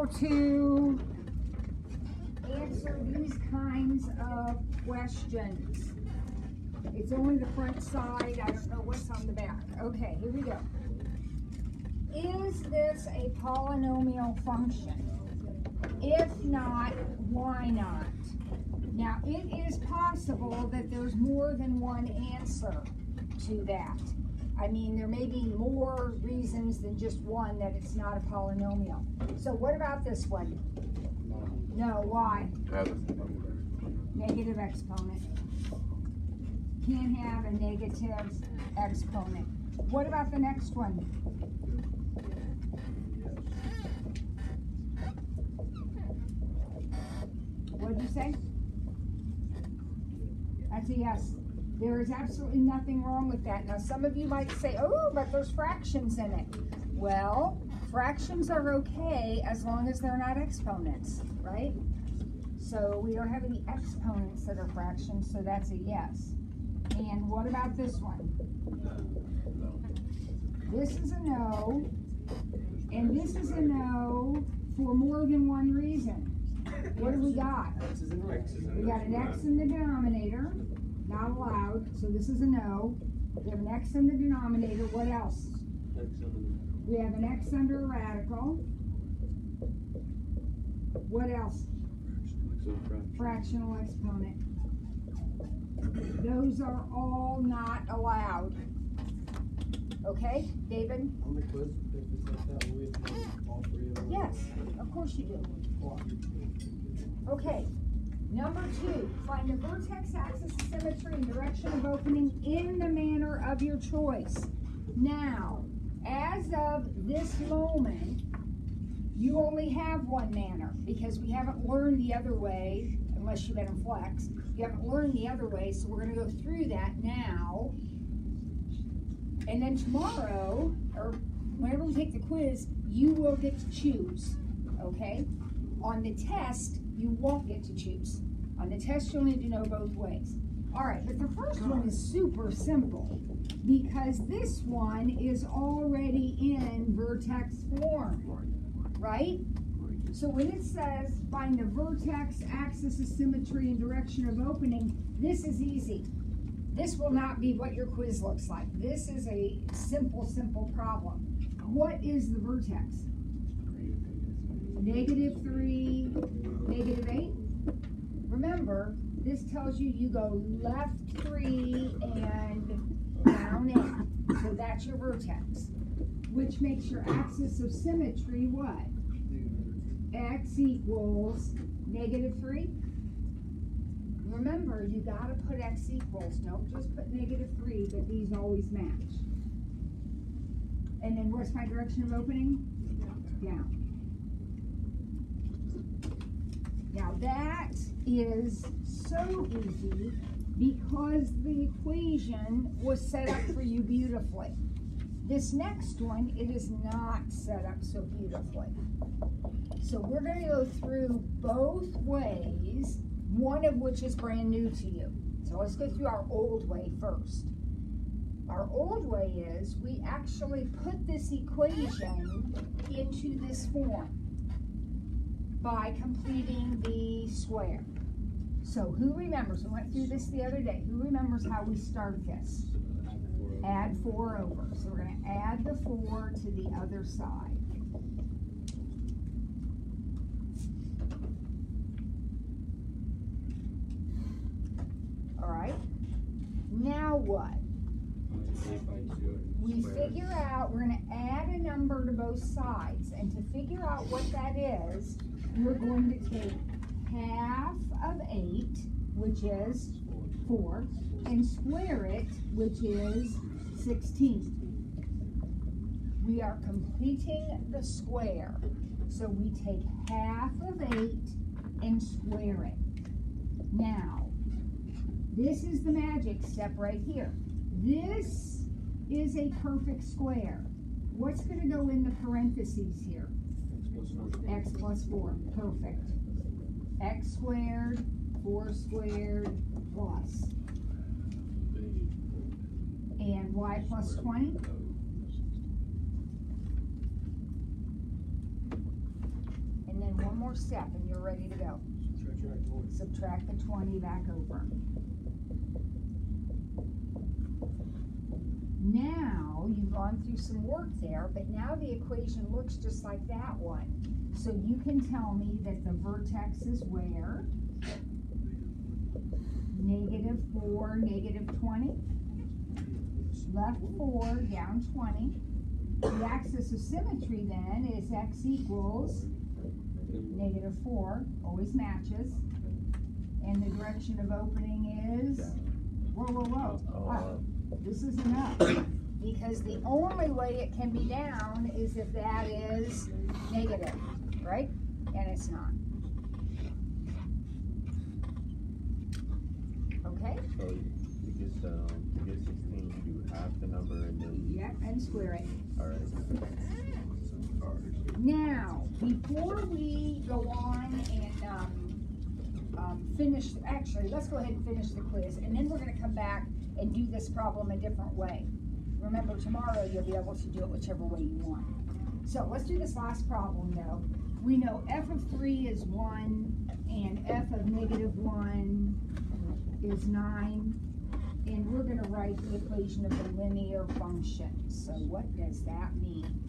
how to answer these kinds of questions. It's only the front side. I don't know what's on the back. Okay, here we go. Is this a polynomial function? If not, why not? Now, it is possible that there's more than one answer to that. I mean, there may be more reasons than just one that it's not a polynomial. So what about this one? No, why? Negative exponent. Can't have a negative exponent. What about the next one? What did you say? That's a yes. There is absolutely nothing wrong with that. Now, some of you might say, oh, but there's fractions in it. Well, fractions are okay as long as they're not exponents, right? So we don't have any exponents that are fractions, so that's a yes. And what about this one? This is a no, and this is a no for more than one reason. What do we got? We got an x in the denominator, not allowed, so this is a no. We have an x in the denominator. What else? We have an x under a radical. What else? Fractional exponent. Those are all not allowed. Okay, David? On the quiz, if it's like that, we have to have all three of them. Yes, of course you do. Okay, number 2, find the vertex axis of symmetry and direction of opening in the manner of your choice. Now, as of this moment, you only have one manner because we haven't learned the other way, unless you've been in flex. You haven't learned the other way, so we're going to go through that now. And then tomorrow, or whenever we take the quiz, you will get to choose, okay? On the test, you won't get to choose. On the test, you'll need to know both ways. All right, but the first one is super simple because this one is already in vertex form, right? So when it says find the vertex, axis of symmetry, and direction of opening, this is easy. This will not be what your quiz looks like. This is a simple problem. What is the vertex? -3, -8. Remember, this tells you you go left 3 and down 8. So that's your vertex. Which makes your axis of symmetry what? X equals -3. Remember, you gotta put x equals. Don't just put -3, but these always match. And then what's my direction of opening? Down. Now that is so easy because the equation was set up for you beautifully. This next one, it is not set up so beautifully. So we're going to go through both ways, one of which is brand new to you. So let's go through our old way first. Our old way is we actually put this equation into this form by completing the square. So who remembers, we went through this the other day, who remembers how we start this? Add 4 over. So we're going to add the 4 to the other side. All right. Now what? We figure out, we're going to add a number to both sides. And to figure out what that is, we're going to take half of 8, which is 4, and square it, which is 16. We are completing the square. So we take half of 8 and square it. Now, this is the magic step right here. This is a perfect square. What's going to go in the parentheses here? X plus 4. Perfect. X squared, 4 squared, plus. And y plus 20? And one more step and you're ready to go. Subtract 20. Subtract the 20 back over. Now, you've gone through some work there, but now the equation looks just like that one. So you can tell me that the vertex is where? -4, -20. Left 4, down 20. The axis of symmetry then is x equals -4, always matches. And the direction of opening is, this isn't up. Because the only way it can be down is if that is negative, right? And it's not. Okay? So to get 16, you do half the number and then. Yep, and square it. All right. Now, before we go on and finish, actually, let's go ahead and finish the quiz, and then we're going to come back and do this problem a different way. Remember, tomorrow you'll be able to do it whichever way you want. So let's do this last problem, though. We know f of 3 is 1, and f of -1 is 9, and we're going to write the equation of the linear function. So what does that mean?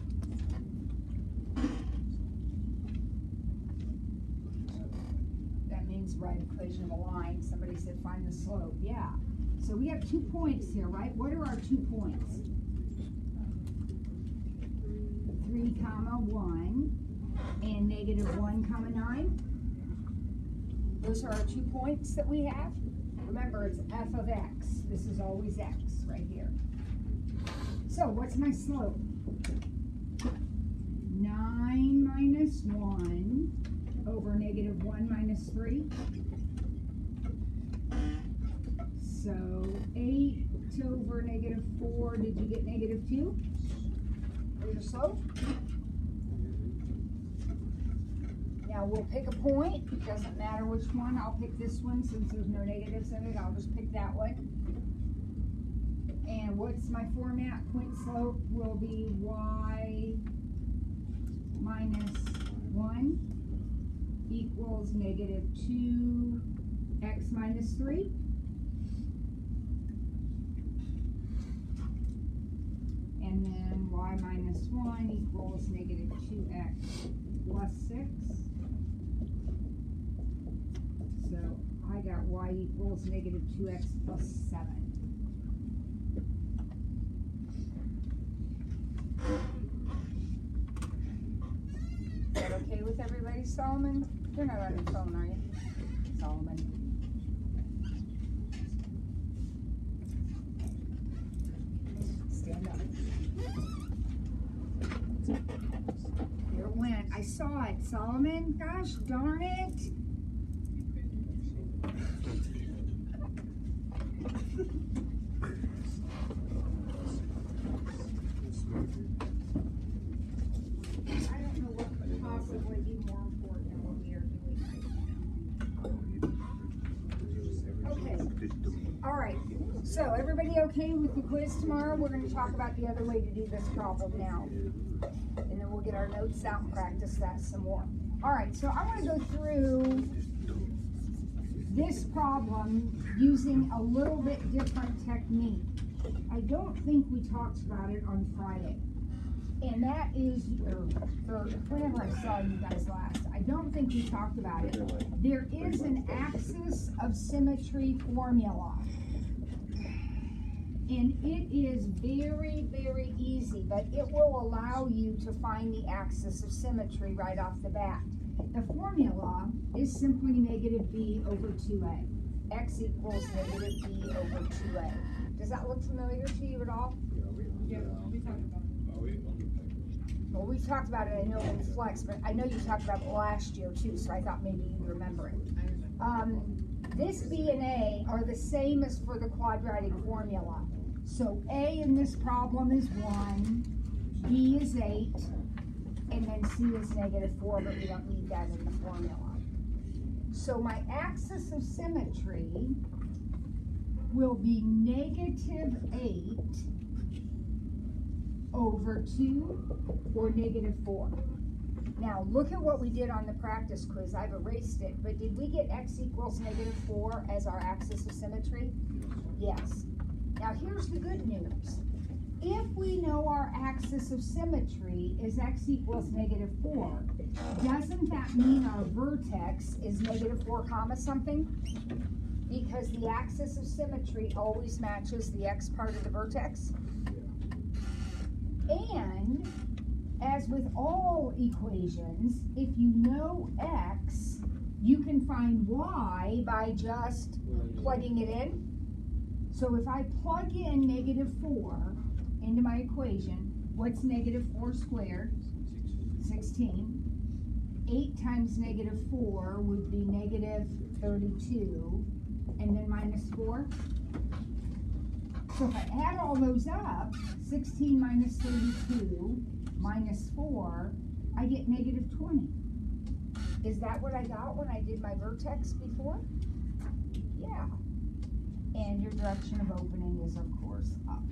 That means write equation of a line. Somebody said find the slope. Yeah. So we have 2 points here, right? What are our 2 points? 3, 1, and -1, 9. Those are our 2 points that we have. Remember, it's f of x. This is always x right here. So what's my slope? 9 minus 1 over -1 minus 3. So 8 over -4, did you get -2? There's your slope. Now we'll pick a point. It doesn't matter which one. I'll pick this one since there's no negatives in it. I'll just pick that one. And what's my format? Point slope will be y minus 1 equals -2 x minus 3. And then y minus 1 equals -2x plus 6. So I got y equals -2x plus 7. Is that okay with everybody, Solomon? You're not on your phone, are you? Solomon. Stand up. There it went. I saw it, Solomon. Gosh darn it. I don't know what could possibly be more important than what we are doing right now. Okay. All right. So everybody okay with the quiz tomorrow? We're going to talk about the other way to do this problem now. And then we'll get our notes out and practice that some more. All right. So I want to go through this problem using a little bit different technique. I don't think we talked about it on Friday. And that is, or whenever I saw you guys last, I don't think we talked about it. There is an axis of symmetry formula. And it is very, very easy, but it will allow you to find the axis of symmetry right off the bat. The formula is simply -b over 2a. X equals -b over 2a. Does that look familiar to you at all? Yeah, we talked about it. Well, we talked about it, I know in Flex, but I know you talked about it last year too, so I thought maybe you'd remember it. This B and A are the same as for the quadratic formula. So A in this problem is 1, B is 8, and then C is -4, but we don't need that in the formula. So my axis of symmetry will be -8 over 2 or -4. Now, look at what we did on the practice quiz. I've erased it, but did we get x equals -4 as our axis of symmetry? Yes. Now, here's the good news. If we know our axis of symmetry is x equals -4, doesn't that mean our vertex is -4 comma something? Because the axis of symmetry always matches the x part of the vertex. And as with all equations, if you know x, you can find y by just plugging it in. So if I plug in -4 into my equation, what's -4 squared? 16. 8 times -4 would be -32, and then -4. So if I add all those up, 16 minus 32 minus 4, I get -20. Is that what I got when I did my vertex before? Yeah. And your direction of opening is, of course, up.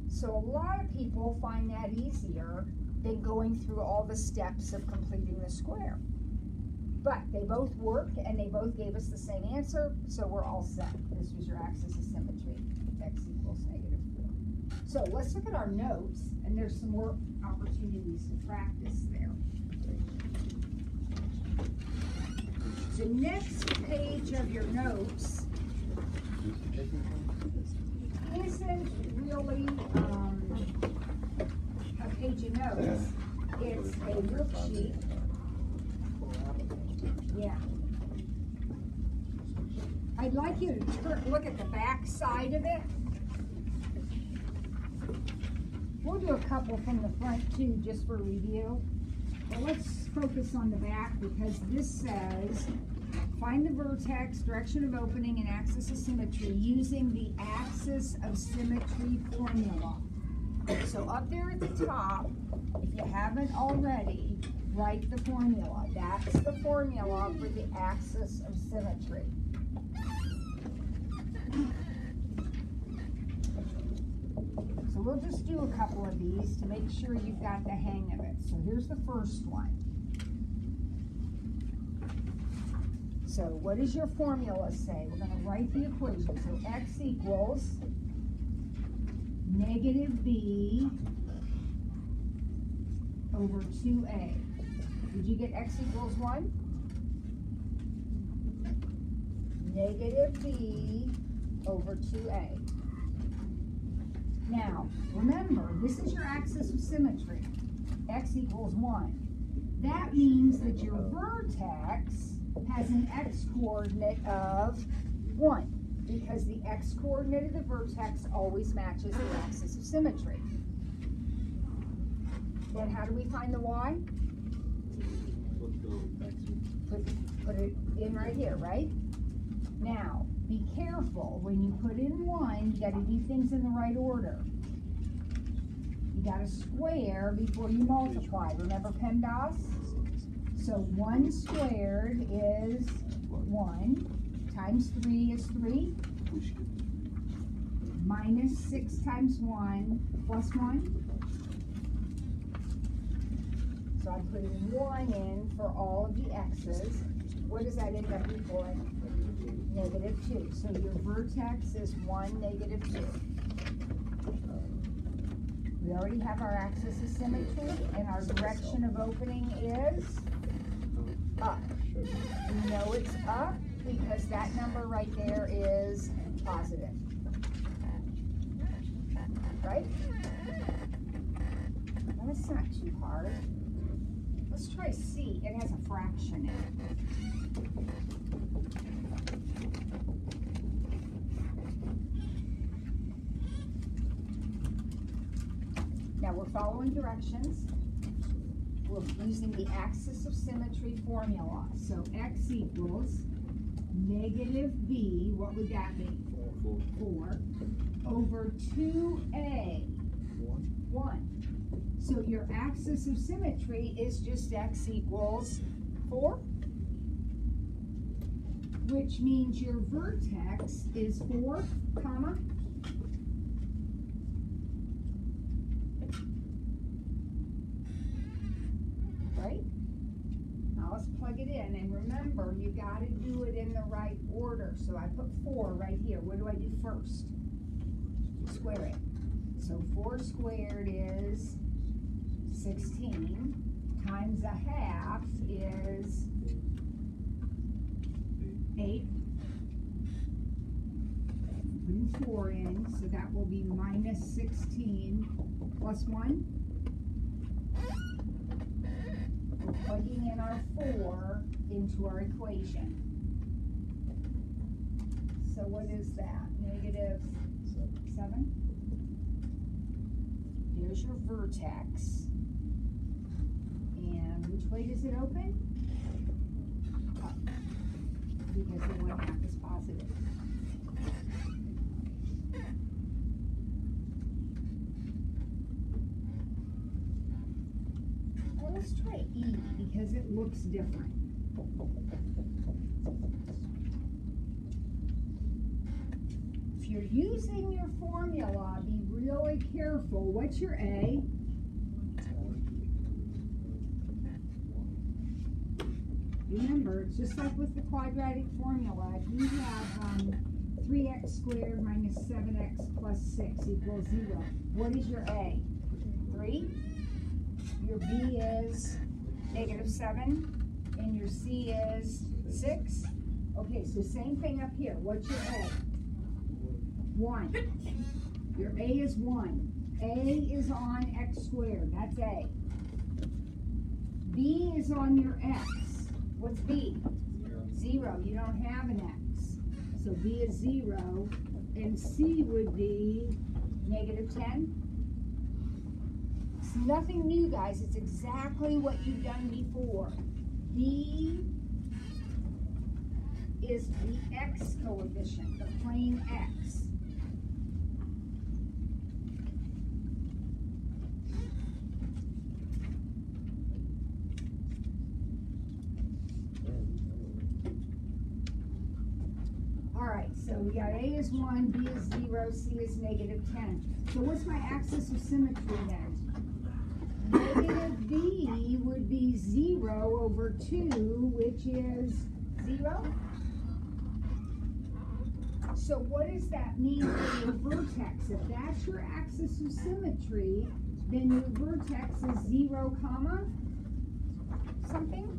So a lot of people find that easier than going through all the steps of completing the square. But they both work and they both gave us the same answer, so we're all set. This was your axis of symmetry, x equals -4. So let's look at our notes, and there's some more opportunities to practice there. The next page of your notes isn't really a page of notes. It's a worksheet. Yeah. I'd like you to look at the back side of it. We'll do a couple from the front too, just for review. But let's focus on the back because this says, find the vertex, direction of opening, and axis of symmetry using the axis of symmetry formula. So up there at the top, if you haven't already, write the formula. That's the formula for the axis of symmetry. So we'll just do a couple of these to make sure you've got the hang of it. So here's the first one. So what does your formula say? We're going to write the equation. So x equals -b over 2a. Did you get x equals 1? -b over 2a. Now, remember, this is your axis of symmetry. X equals 1. That means that your vertex has an x-coordinate of 1, because the x-coordinate of the vertex always matches the axis of symmetry. Then how do we find the y? Put it in right here, right? Now, be careful. When you put in 1, you got to do things in the right order. You got to square before you multiply. Remember PEMDAS? So 1 squared is 1, times 3 is 3, minus 6 times 1 plus 1. So I'm putting 1 in for all of the x's. What does that end up equaling? -2. So your vertex is 1, -2. We already have our axis of symmetry, and our direction of opening is up. We know it's up because that number right there is positive. Right? Well, it's not too hard. Let's try C. It has a fraction in it. Now we're following directions. We're using the axis of symmetry formula. So x equals -b, what would that be? 4 over 2a, 1. So your axis of symmetry is just x equals 4, which means your vertex is 4, comma, right? Now let's plug it in, and remember, you gotta do it in the right order. So I put 4 right here. What do I do first? Square it. So 4 squared is 16, times a half is 8. Putting 4 in, so that will be minus 16 plus 1. We're plugging in our 4 into our equation. So what is that? Negative 7? Here's your vertex. And which way does it open? Up. Because the 1/2 is positive. Well, let's try E because it looks different. If you're using your formula, be really careful. What's your A? Remember, it's just like with the quadratic formula. If you have 3x squared minus 7x plus 6 equals 0, what is your A? 3? Your B is negative 7, and your C is 6. Okay, so same thing up here. What's your A? 1. Your A is 1. A is on x squared. That's A. B is on your x. What's B? 0. You don't have an x. So B is 0. And C would be negative 10. It's nothing new, guys. It's exactly what you've done before. B is the x coefficient, the plane x. So we got A is 1, B is 0, C is negative 10. So what's my axis of symmetry then? Negative B would be 0 over 2, which is 0. So what does that mean for your vertex? If that's your axis of symmetry, then your vertex is 0, comma something.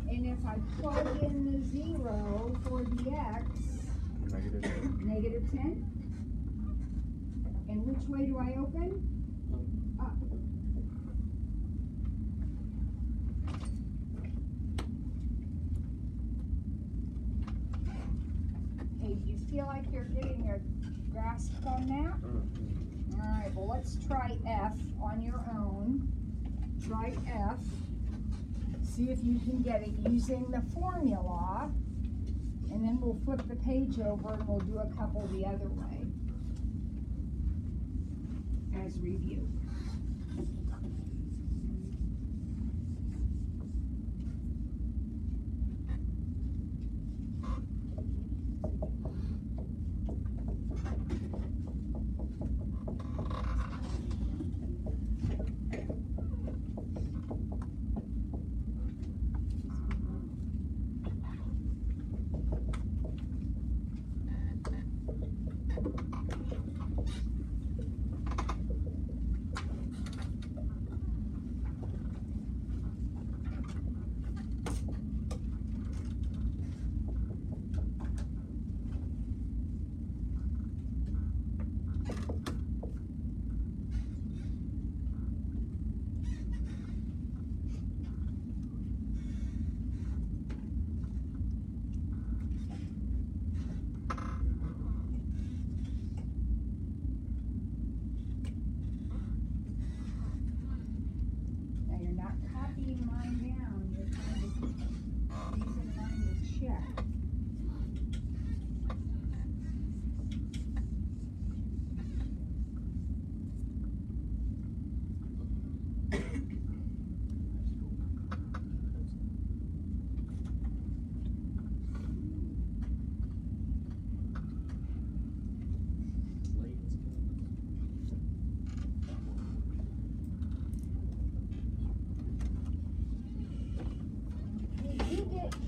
And if I plug in the 0 for the x, negative 10. And which way do I open? Up. Hey, do you feel like you're getting a grasp on that? All right, well, let's try F on your own. Try F. See if you can get it using the formula, and then we'll flip the page over and we'll do a couple the other way as review.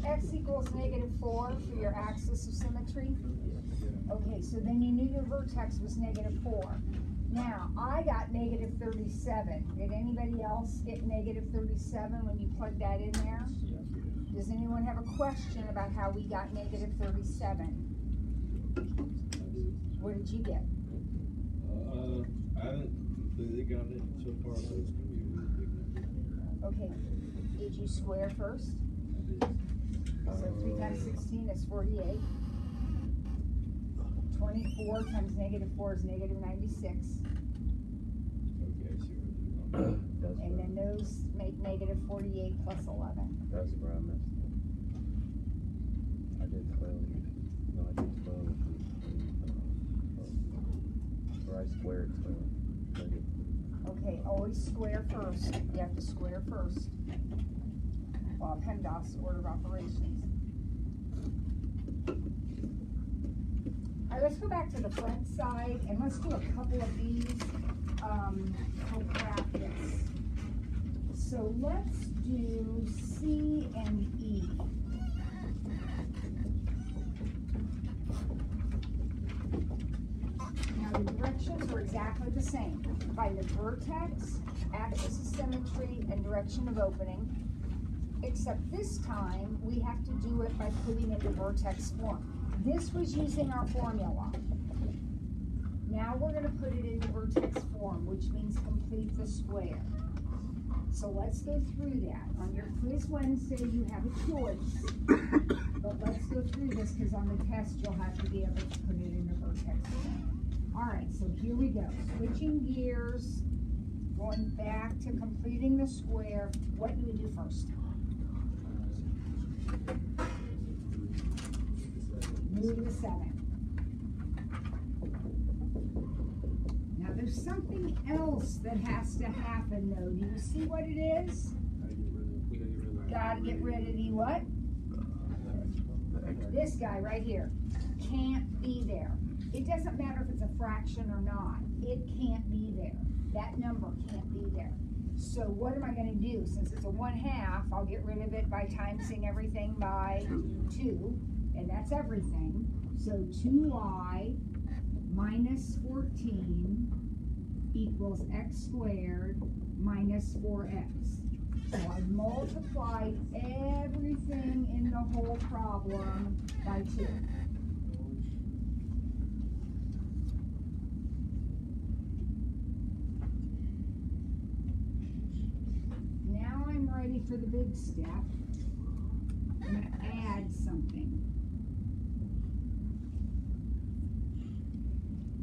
x equals -4 for your axis of symmetry? Okay, so then you knew your vertex was -4. Now, I got -37. Did anybody else get -37 when you plugged that in there? Does anyone have a question about how we got -37? What did you get? I haven't completely got it so far, but it's gonna be a really big number. Okay, did you square first? I did. So 3 times 16 is 48. 24 times -4 is -96. Okay, I see what you're doing. That's And where, then those make -48 plus 11. that's where I messed up. I did 12. No, I did 12. Or I squared 12. Okay, always square first. You have to square first. Well, PEMDAS order of operations. Alright, let's go back to the front side and let's do a couple of these for practice. So let's do C and E. Now the directions are exactly the same. Find the vertex, axis of symmetry, and direction of opening. Except this time, we have to do it by putting it in vertex form. This was using our formula. Now we're going to put it in the vertex form, which means complete the square. So let's go through that. On your quiz Wednesday, you have a choice. But let's go through this because on the test, you'll have to be able to put it in the vertex form. All right, so here we go. Switching gears, going back to completing the square. What do we do first? Move the 7. Now there's something else that has to happen though. Do you see what it is? Gotta get rid of the what? This guy right here. Can't be there. It doesn't matter if it's a fraction or not. It can't be there. That number can't be there. So what am I going to do? Since it's a 1/2, I'll get rid of it by timesing everything by 2. And that's everything. So 2y minus 14 equals x squared minus 4x. So I multiplied everything in the whole problem by 2. Now I'm ready for the big step. I'm going to add something.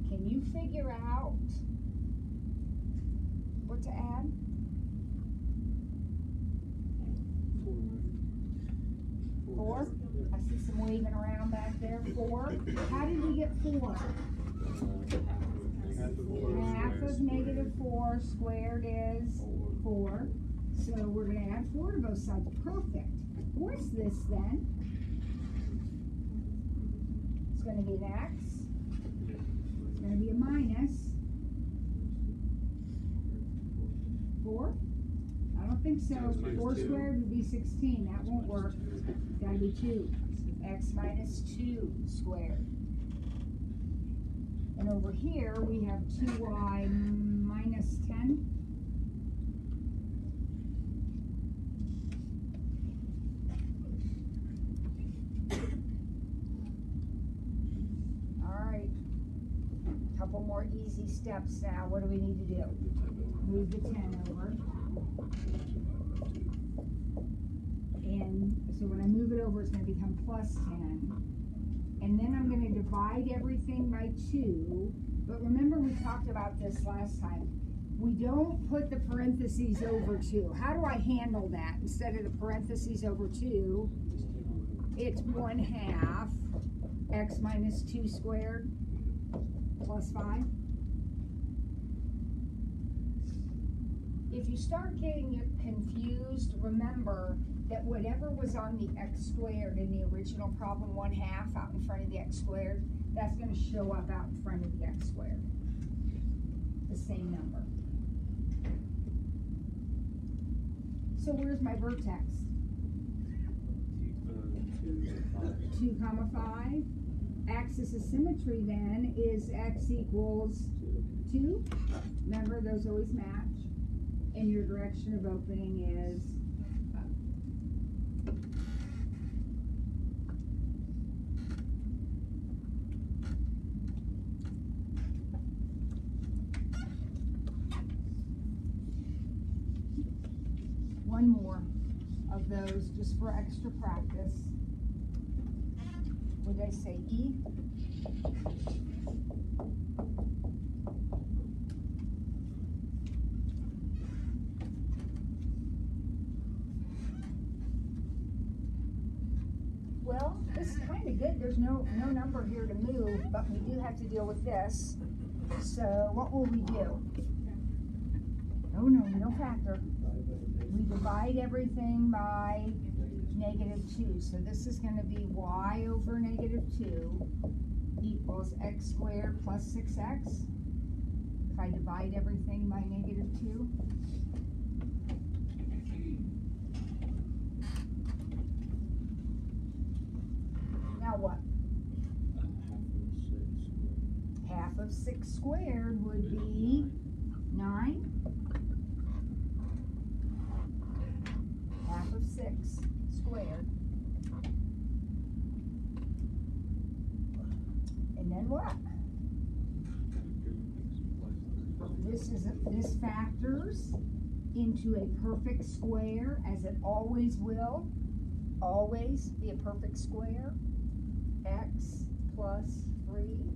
Can you figure out what to add? 4? I see some waving around back there. 4. How did we get 4? Half of -4 squared is 4. So we're going to add 4 to both sides. Perfect. What's this then? It's going to be an x. It's going to be a minus 4. I don't think so. 4 squared would be 16. That won't work. It's got to be 2. X minus 2 squared. And over here we have 2y minus 10. Couple more easy steps now. What do we need to do? Move the 10 over. And so when I move it over, it's going to become plus 10. And then I'm going to divide everything by 2. But remember we talked about this last time. We don't put the parentheses over 2. How do I handle that? Instead of the parentheses over 2, it's 1/2 x minus 2 squared. Plus 5. If you start getting confused, remember that whatever was on the x squared in the original problem, 1/2 out in front of the x squared, that's going to show up out in front of the x squared. The same number. So where's my vertex? 2, 5. 2, 5. Axis of symmetry then is x equals 2. Remember, those always match. And your direction of opening is up. One more of those just for extra practice. What did I say, E? Well, this is kind of good. There's no number here to move, but we do have to deal with this. So what will we do? Oh no, we don't factor. We divide everything by -2. So this is going to be y over -2 equals x squared plus 6x. If I divide everything by -2. Now what? Half of 6 squared would be 9. Half of 6 squared. And then what? This factors into a perfect square, as it always will. Always be a perfect square. X plus 3.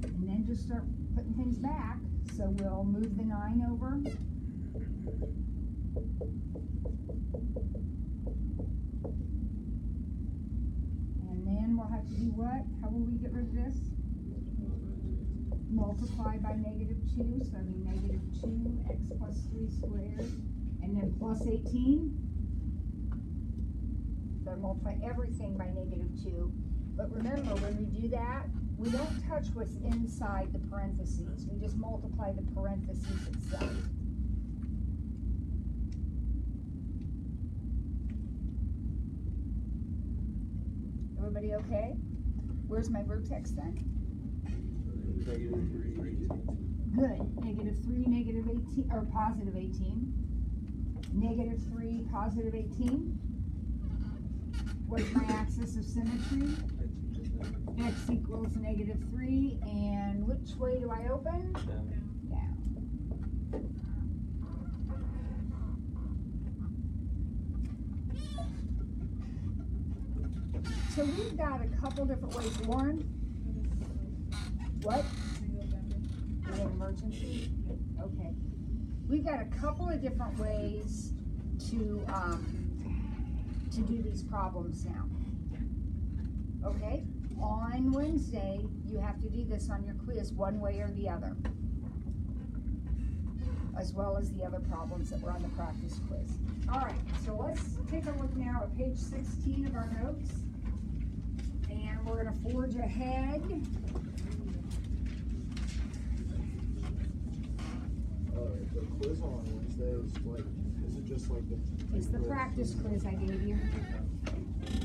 And then just start putting things back. So we'll move the 9 over. And then we'll have to do what? How will we get rid of this? Multiply by -2, so that'll be -2 x plus 3 squared. And then plus 18. So multiply everything by -2. But remember, when we do that, we don't touch what's inside the parentheses. We just multiply the parentheses itself. Everybody okay? Where's my vertex then? Good. -3, -18, or positive 18. -3, positive 18. What's my axis of symmetry? X equals -3, and which way do I open? Down. So we've got a couple different ways. Warren? What? Is it an emergency? Okay. We've got a couple of different ways to do these problems now. Okay? On Wednesday, you have to do this on your quiz one way or the other, as well as the other problems that were on the practice quiz. All right, so let's take a look now at page 16 of our notes, and we're going to forge ahead. The quiz on Wednesday is like, is it just like the? It's the practice quiz I gave you.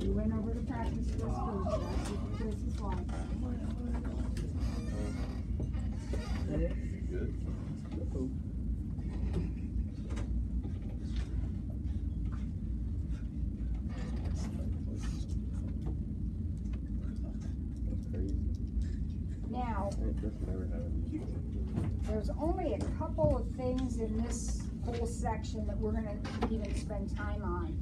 We went over the practice quiz first. That's what the quiz is like. Good. Now, there's only a couple of things in this whole section that we're going to even spend time on.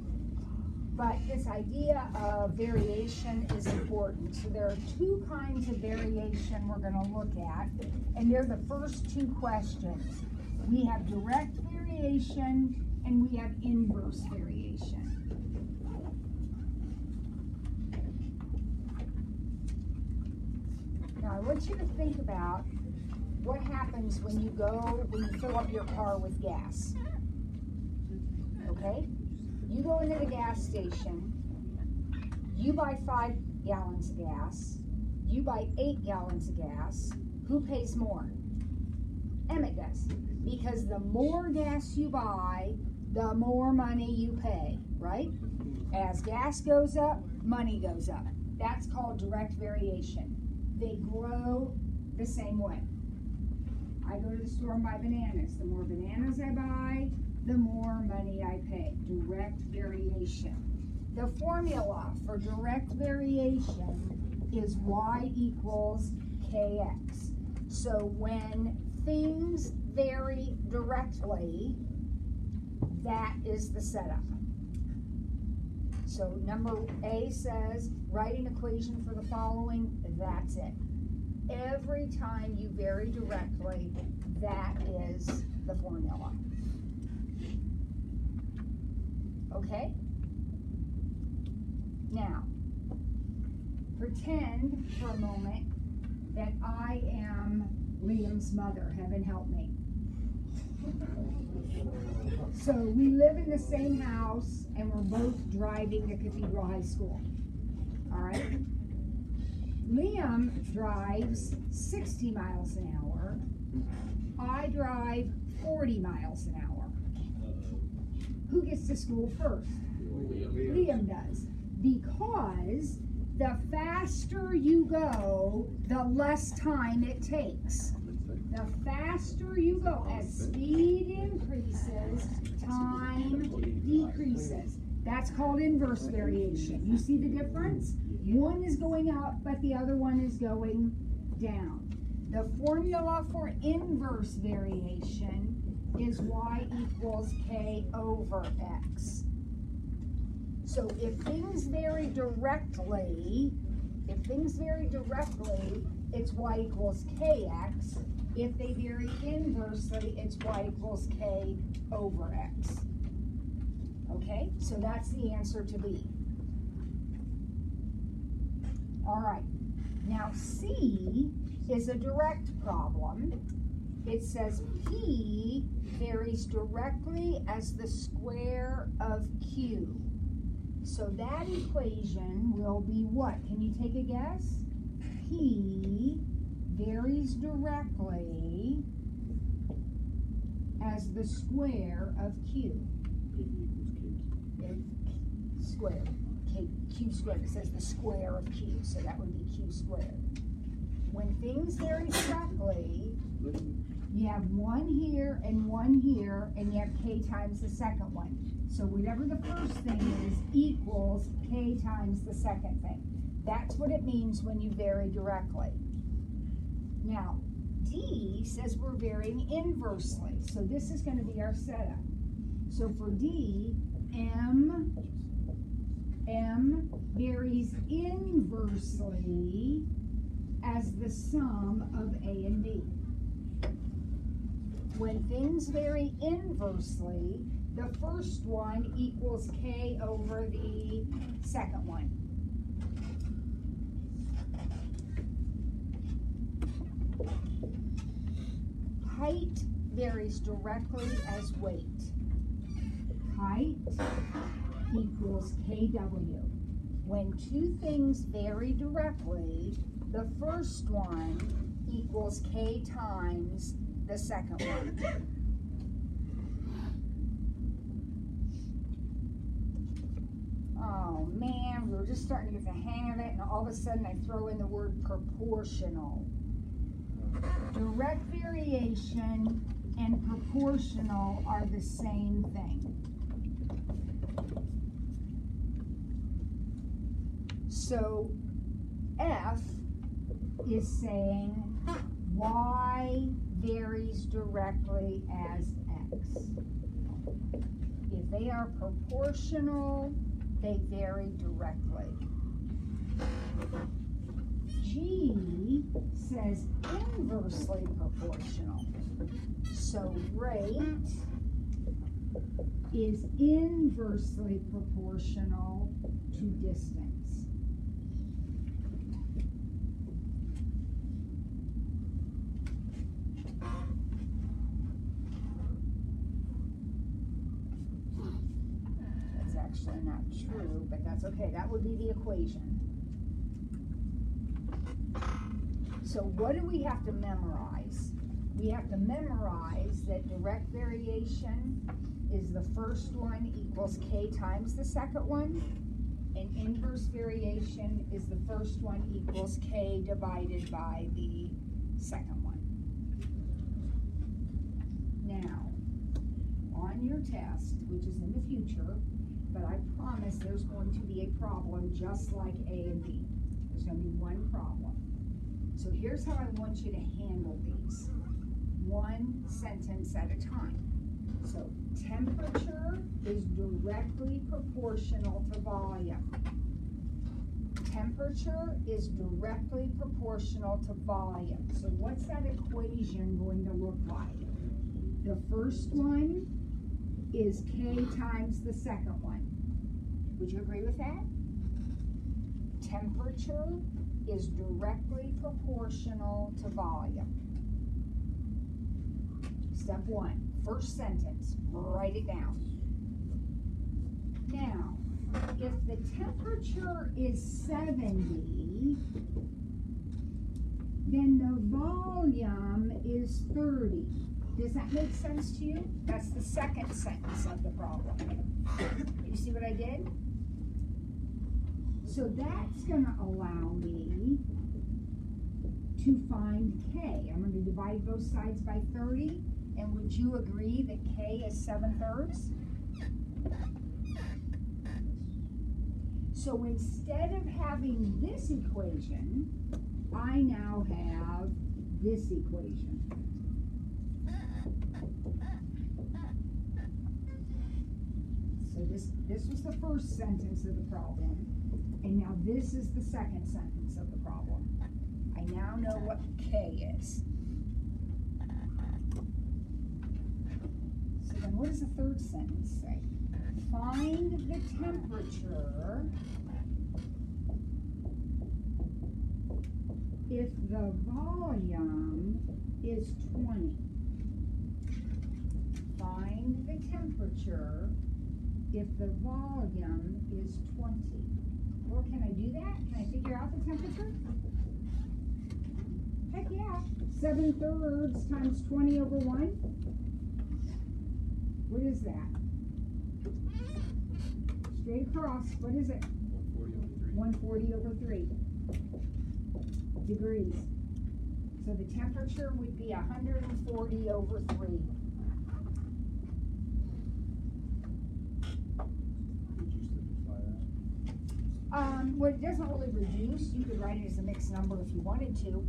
But this idea of variation is important. So there are two kinds of variation we're going to look at, and they're the first two questions. We have direct variation and we have inverse variation. Now I want you to think about what happens when you fill up your car with gas. Okay? You go into the gas station, you buy 5 gallons of gas, you buy 8 gallons of gas. Who pays more? Emmett does. Because the more gas you buy, the more money you pay, right? As gas goes up, money goes up. That's called direct variation. They grow the same way. I go to the store and buy bananas. The more bananas I buy, the more money I pay. Direct variation. The formula for direct variation is y equals kx. So when things vary directly, that is the setup. So number A says, write an equation for the following, that's it. Every time you vary directly, that is the formula. Okay? Now, pretend for a moment that I am Liam's mother. Heaven help me. So we live in the same house and we're both driving to Cathedral High School. All right? Liam drives 60 miles an hour. I drive 40 miles an hour. Who gets to school first? Liam does. Because the faster you go, the less time it takes. The faster you go, as speed increases, time decreases. That's called inverse variation. You see the difference? One is going up, but the other one is going down. The formula for inverse variation is y equals k over x. So if things vary directly, it's y equals kx. If they vary inversely, it's y equals k over x. Okay, so that's the answer to B. All right, now C is a direct problem. It says P varies directly as the square of Q. So that equation will be what? Can you take a guess? P varies directly as the square of Q. Square. Q squared. It says the square of Q, so that would be Q squared. When things vary directly, you have one here, and you have k times the second one. So whatever the first thing is equals k times the second thing. That's what it means when you vary directly. Now, D says we're varying inversely. So this is going to be our setup. So for D, M varies inversely as the sum of A and B. When things vary inversely, the first one equals k over the second one. Height varies directly as weight. Height equals kW. When two things vary directly, the first one equals k times the second one. Oh man, we were just starting to get the hang of it, and all of a sudden I throw in the word proportional. Direct variation and proportional are the same thing. So F is saying y varies directly as x. If they are proportional, they vary directly. G says inversely proportional. So rate is inversely proportional to distance. That's actually not true, but that's okay. That would be the equation. So what do we have to memorize? we have to memorize that direct variation is the first one equals K times the second one, and inverse variation is the first one equals K divided by the second one. Now, on your test, which is in the future, but I promise there's going to be a problem just like A and B. There's going to be one problem. So here's how I want you to handle these. One sentence at a time. So temperature is directly proportional to volume. Temperature is directly proportional to volume. So what's that equation going to look like? The first one is K times the second one. Would you agree with that? Temperature is directly proportional to volume. Step one, first sentence, write it down. Now, if the temperature is 70, then the volume is 30. Does that make sense to you? That's the second sentence of the problem. You see what I did? So that's going to allow me to find K. I'm going to divide both sides by 30. And would you agree that K is 7/3? So instead of having this equation, I now have this equation. So this was the first sentence of the problem, and now this is the second sentence of the problem. I now know what K is. So then what does the third sentence say? Find the temperature if the volume is 20. Find the temperature if the volume is 20. Well, can I do that? Can I figure out the temperature? Heck yeah. 7/3 times 20 over 1. What is that? Straight across. What is it? 140 over 3 degrees. So the temperature would be 140 over 3. Well, it doesn't really reduce. You could write it as a mixed number if you wanted to,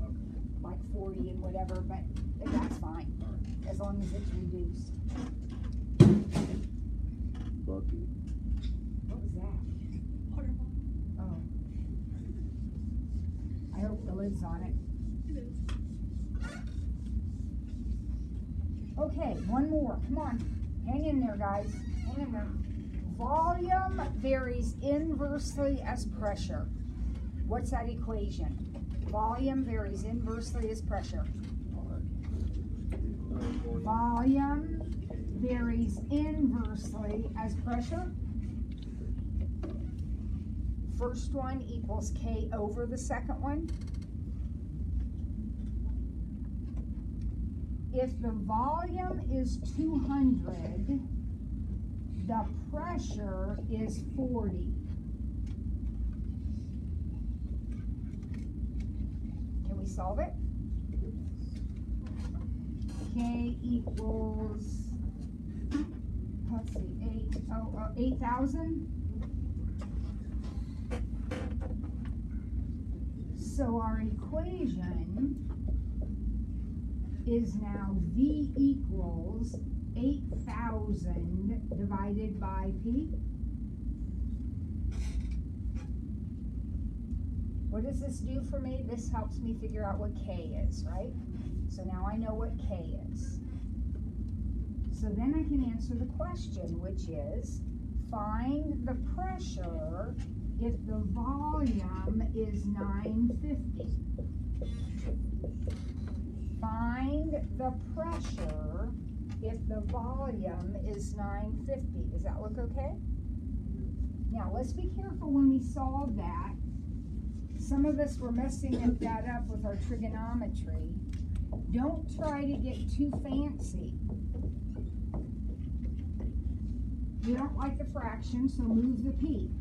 like 40 and whatever, but that's fine, as long as it's reduced. Bucky. What was that? Oh. I hope the lid's on it. Okay, one more. Come on. Hang in there, guys. Hang in there. Volume varies inversely as pressure. What's that equation? Volume varies inversely as pressure. Volume varies inversely as pressure. First one equals K over the second one. If the volume is 200, the pressure is 40. Can we solve it? K equals, let's see, 8,000. So our equation is now V equals 8,000 divided by P. What does this do for me? This helps me figure out what K is, right? So now I know what K is. So then I can answer the question, which is, find the pressure if the volume is 950. Find the pressure if the volume is 950. Does that look okay? Now let's be careful when we solve that. Some of us were messing that up with our trigonometry. Don't try to get too fancy. You don't like the fraction, so move the p.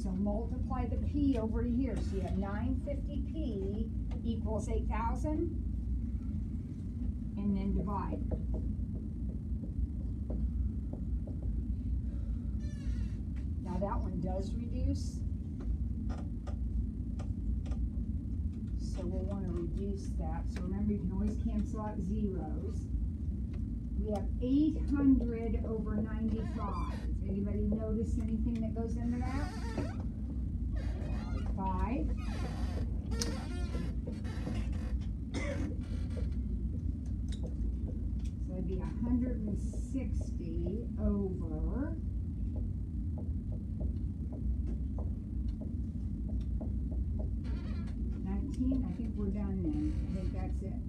So multiply the p over to here. So you have 950p equals 8,000. And then divide. Now that one does reduce. So we'll want to reduce that. So remember, you can always cancel out zeros. We have 800 over 95. Anybody notice anything that goes into that? 5. So it'd be 160 over 19. I think we're done then. I think that's it.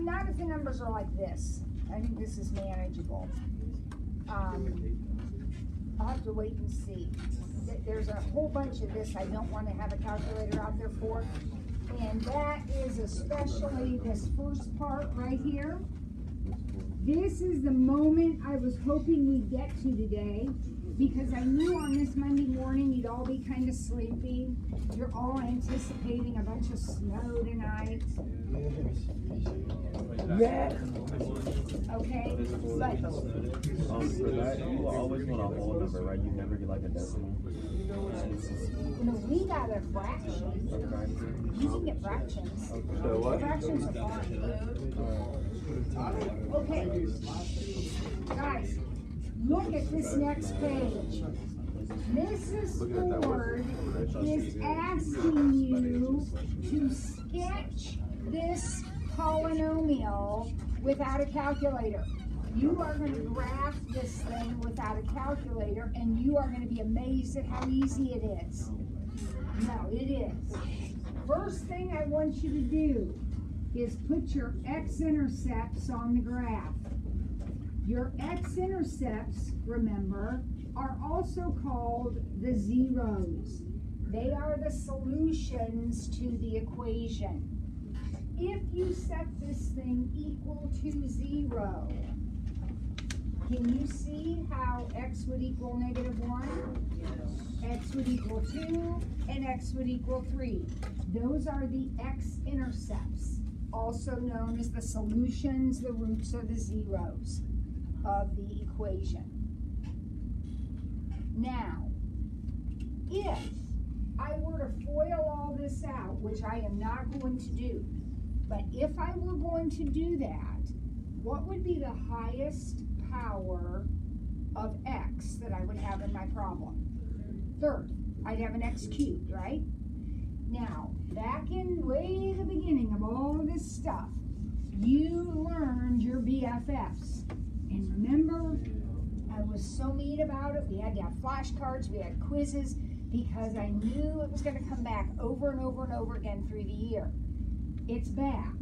Not if the numbers are like this. I think this is manageable. I'll have to wait and see. There's a whole bunch of this I don't want to have a calculator out there for. And that is especially this first part right here. This is the moment I was hoping we'd get to today, because I knew on this Monday morning you'd all be kind of sleepy. You're all anticipating a bunch of snow tonight. Yeah. Okay, but For that, you always want a whole number, right? You never get like a decimal. no, we got a fraction. You can get fractions. So what? Fractions are fine. Okay, guys, look at this next page. Mrs. Ford is asking you to sketch this polynomial without a calculator. You are going to graph this thing without a calculator, and you are going to be amazed at how easy it is. No, it is. First thing I want you to do is put your x-intercepts on the graph. Your x-intercepts, remember, are also called the zeros. They are the solutions to the equation. If you set this thing equal to 0, can you see how x would equal -1? X would equal 2, and x would equal 3. Those are the x-intercepts, also known as the solutions, the roots, or the zeros of the equation. Now, if I were to FOIL all this out, which I am not going to do, but if I were going to do that, what would be the highest power of x that I would have in my problem? Third. I'd have an x cubed, right? Now, back in way the beginning of all of this stuff, you learned your BFFs. And remember, I was so mean about it. We had to have flashcards, we had quizzes, because I knew it was going to come back over and over and over again through the year. It's back.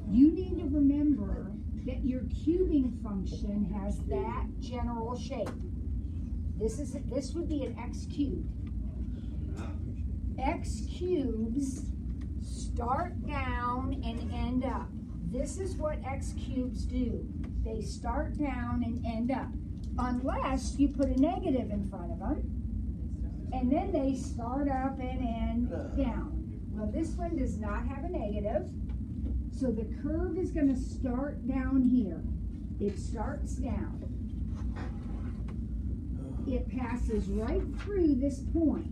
You need to remember that your cubing function has that general shape. This would be an x cubed. X cubes start down and end up. This is what x cubes do. They start down and end up. Unless you put a negative in front of them, and then they start up and end down. Well, this one does not have a negative, so the curve is going to start down here. It starts down. It passes right through this point.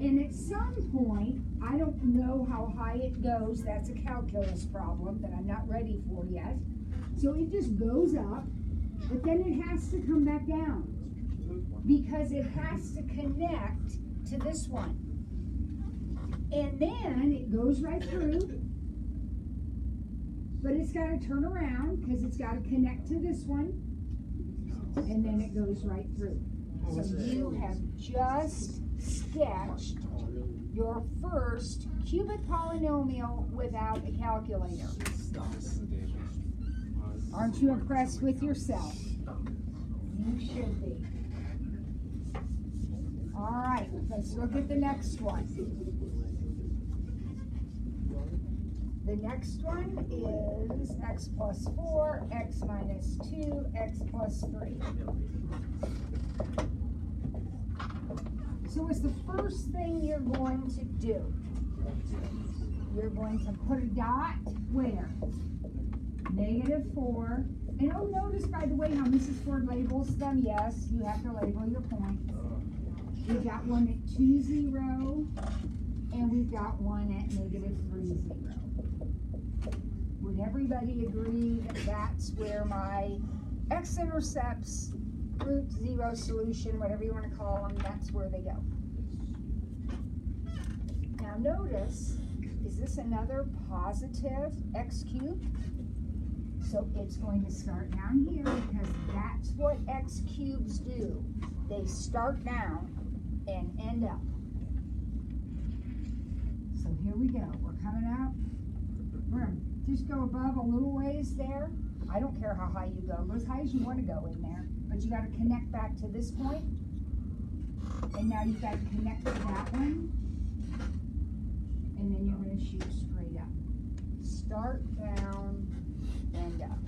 And at some point, I don't know how high it goes. That's a calculus problem that I'm not ready for yet. So it just goes up, but then it has to come back down because it has to connect to this one. And then it goes right through, but it's got to turn around because it's got to connect to this one, and then it goes right through. So you have just sketched your first cubic polynomial without a calculator. Aren't you impressed with yourself? You should be. All right, let's look at the next one. The next one is x plus 4, x minus 2, x plus 3. So what's the first thing you're going to do? You're going to put a dot where? -4. And oh, notice, by the way, how Mrs. Ford labels them. Yes, you have to label your points. We've got one at 2, 0, and we've got one at -3, 0. Would everybody agree that that's where my x-intercepts, root 0 solution, whatever you want to call them, that's where they go? Now notice, is this another positive x cubed? So it's going to start down here because that's what x cubes do. They start down and end up. So here we go. We're coming up. We're going to just go above a little ways there. I don't care how high you go. Go as high as you want to go in there. But you got to connect back to this point. And now you've got to connect to that one. And then you're going to shoot straight up. Start down, end up.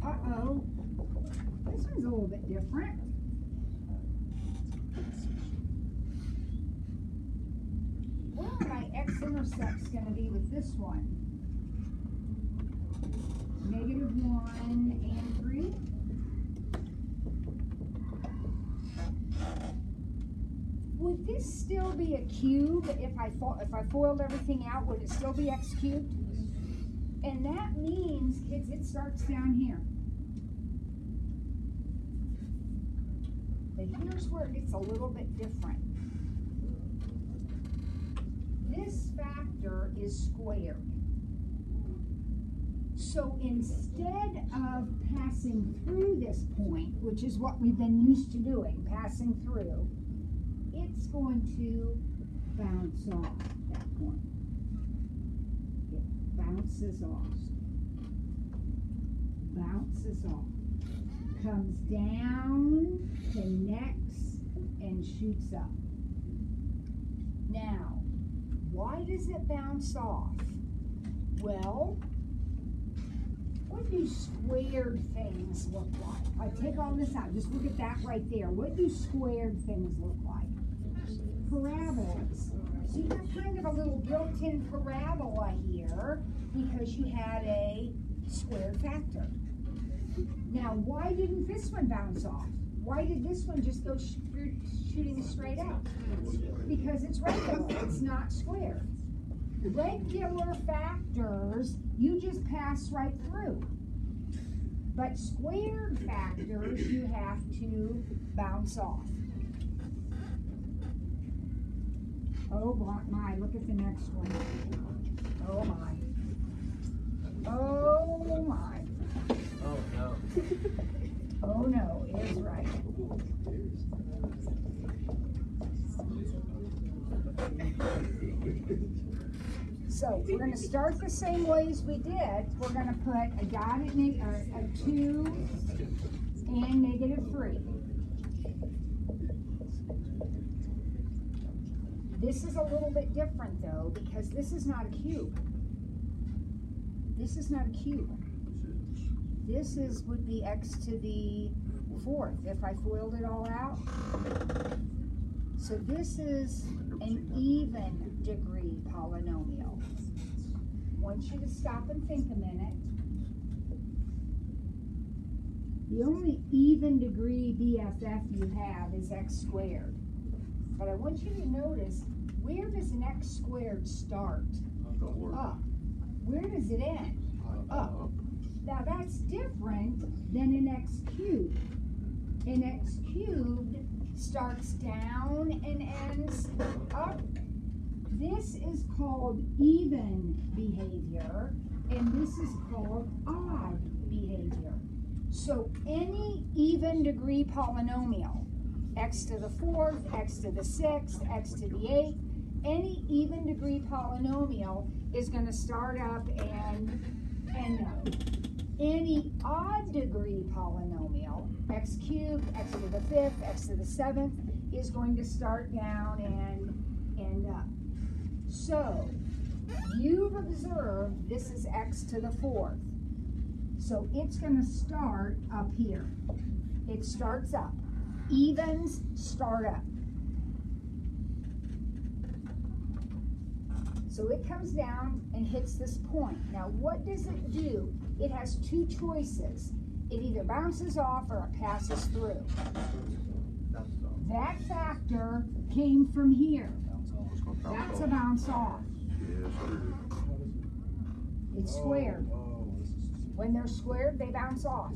Uh-oh. This one's a little bit different. Where are my x-intercepts going to be with this one? -1 and 3. Would this still be a cube if I foiled everything out? Would it still be x cubed? And that means, kids, it starts down here. But here's where it gets a little bit different. This factor is squared. So instead of passing through this point, which is what we've been used to doing, passing through, it's going to bounce off that point. It bounces off. Bounces off. Comes down, connects, and shoots up. Now, why does it bounce off? Well, what do squared things look like? I take all this out. Just look at that right there. What do squared things look like? Parabolas. So you have kind of a little built-in parabola here because you had a squared factor. Now, why didn't this one bounce off? Why did this one just go shooting straight up? Because it's regular. It's not squared. Regular factors, you just pass right through. But squared factors, you have to bounce off. Oh my, look at the next one. Oh my. Oh my. Oh no. Oh no, is right. So we're going to start the same way as we did. We're going to put a dot at a 2 and -3. This is a little bit different though because this is not a cube. This is not a cube. This would be x to the 4th if I FOILed it all out. So this is an even degree polynomial. I want you to stop and think a minute. The only even degree BFF you have is x squared. But I want you to notice, where does an x squared start? Up. Where does it end? Up. Now that's different than an x cubed. An x cubed starts down and ends up. This is called even behavior, and this is called odd behavior. So any even degree polynomial, x to the 4th, x to the 6th, x to the 8th, any even degree polynomial is going to start up and end up. Any odd degree polynomial, x cubed, x to the 5th, x to the 7th, is going to start down and end up. So, you've observed this is x to the 4th. So it's going to start up here. It starts up. Evens start up. So it comes down and hits this point. Now what does it do? It has two choices. It either bounces off or it passes through. That factor came from here. That's a bounce off. It's squared. When they're squared, they bounce off.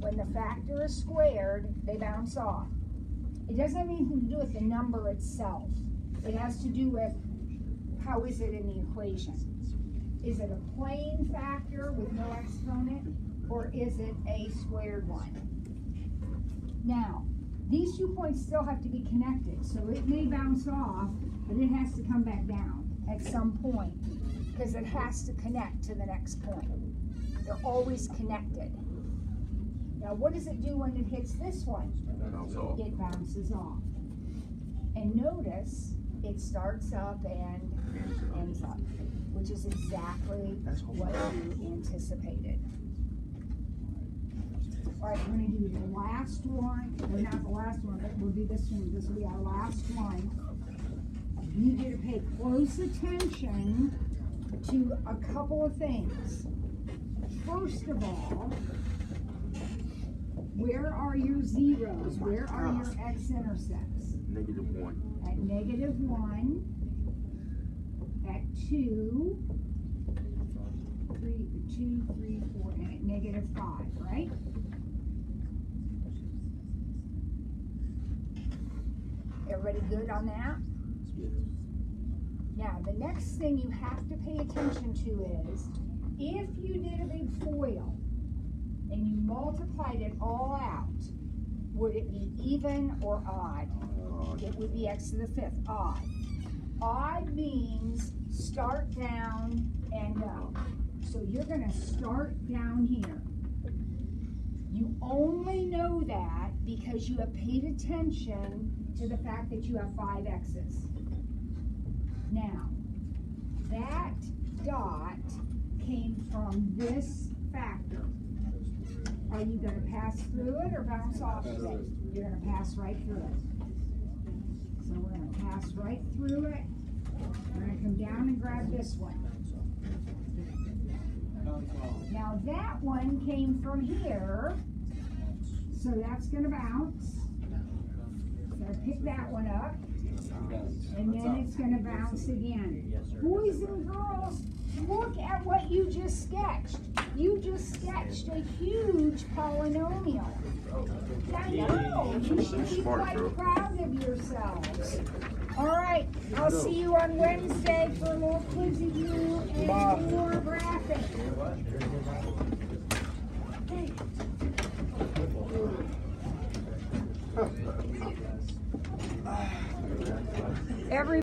When the factor is squared, they bounce off. It doesn't have anything to do with the number itself. It has to do with how is it in the equation. Is it a plain factor with no exponent, or is it a squared one? Now, these 2 points still have to be connected, so it may bounce off, but it has to come back down at some point, because it has to connect to the next point. They're always connected. Now, what does it do when it hits this one? It bounces off. And notice, it starts up and ends up, which is exactly what you anticipated. All right, we're going to do the last one, or not the last one, but we'll do this one. This will be our last one. You need you to pay close attention to a couple of things. First of all, where are your zeros? Where are your x-intercepts? -1. At -1, at 2, 3, 4, and at -5, right? Everybody good on that? Now, the next thing you have to pay attention to is, if you did a big FOIL and you multiplied it all out, would it be even or odd? It would be x to the 5th, odd. Odd means start down and up. So you're going to start down here. You only know that because you have paid attention to the fact that you have 5 x's. Now, that dot came from this factor. Are you going to pass through it or bounce off of it? You're going to pass right through it. So we're going to pass right through it. We're going to come down and grab this one. Now that one came from here, so that's going to bounce. So pick that one up, and then it's going to bounce again. Boys and girls, look at what you just sketched. You just sketched a huge polynomial. I know, you should be quite proud of yourselves. All right, I'll see you on Wednesday for more quizzing you and more graphics.